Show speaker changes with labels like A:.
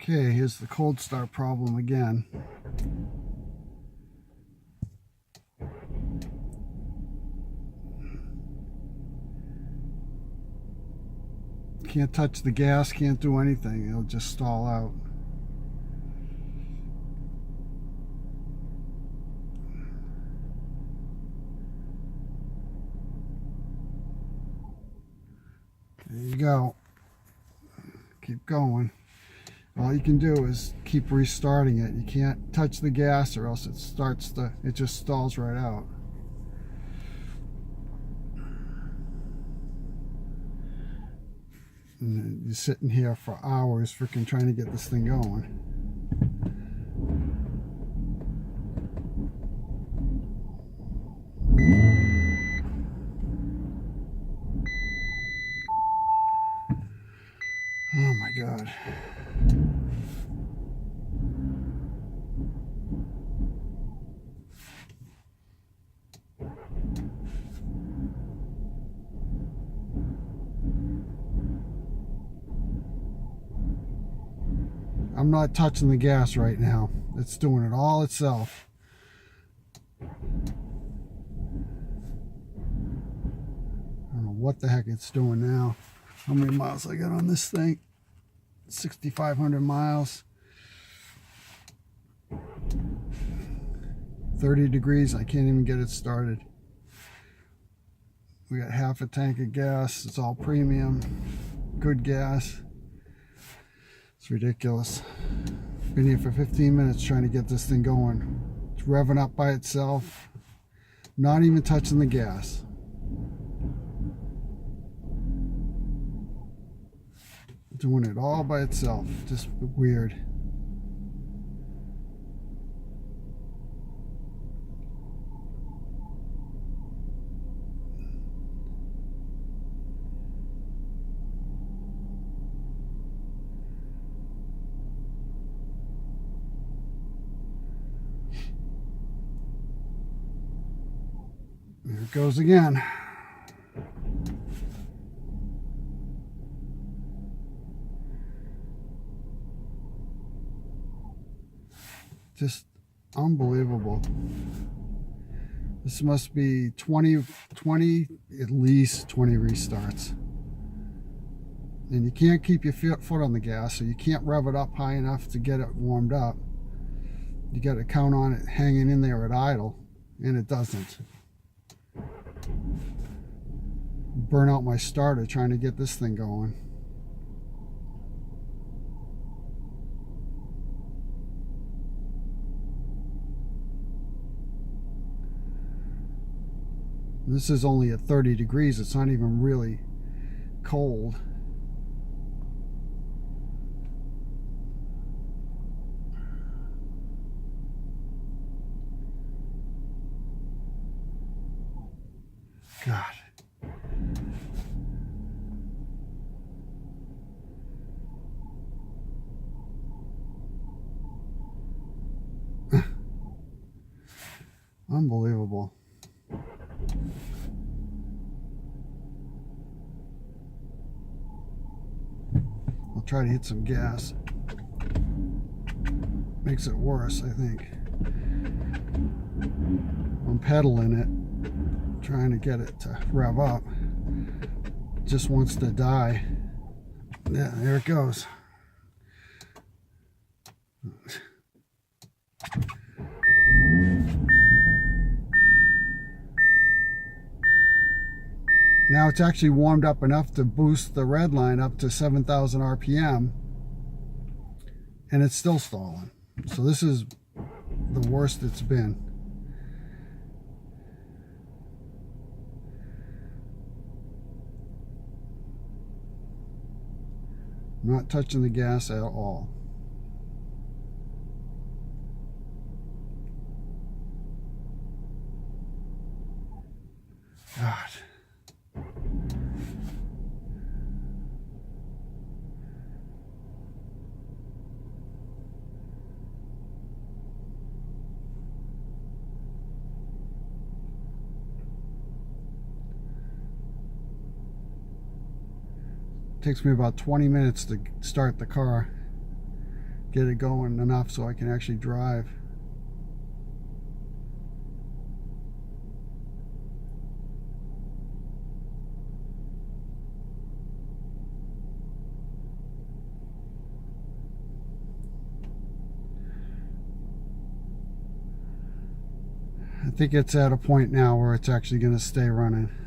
A: Okay, here's the cold start problem again. Can't touch the gas, can't do anything. It'll just stall out. There you go. Keep going. All you can do is keep restarting it. You can't touch the gas or else it just stalls right out. And you're sitting here for hours freaking trying to get this thing going. Oh my God. I'm not touching the gas right now. It's doing it all itself. I don't know what the heck it's doing now. How many miles I got on this thing? 6,500 miles. 30 degrees. I can't even get it started. We got half a tank of gas. It's all premium. Good gas. It's ridiculous. Been here for 15 minutes trying to get this thing going. It's revving up by itself. Not even touching the gas. Doing it all by itself. Just weird. There it goes again. Just unbelievable. This must be 20, at least 20 restarts. And you can't keep your foot on the gas, so you can't rev it up high enough to get it warmed up. You got to count on it hanging in there at idle, and it doesn't. Burn out my starter trying to get this thing going. This is only at 30 degrees. It's not even really cold. God. Unbelievable. I'll try to hit some gas. Makes it worse, I think. I'm pedaling it, trying to get it to rev up. It just wants to die. Yeah, there it goes. Now it's actually warmed up enough to boost the red line up to 7,000 RPM, and it's still stalling. So this is the worst it's been. Not touching the gas at all. God. Takes me about 20 minutes to start the car. get it going enough so I can actually drive. I think it's at a point now where it's actually going to stay running.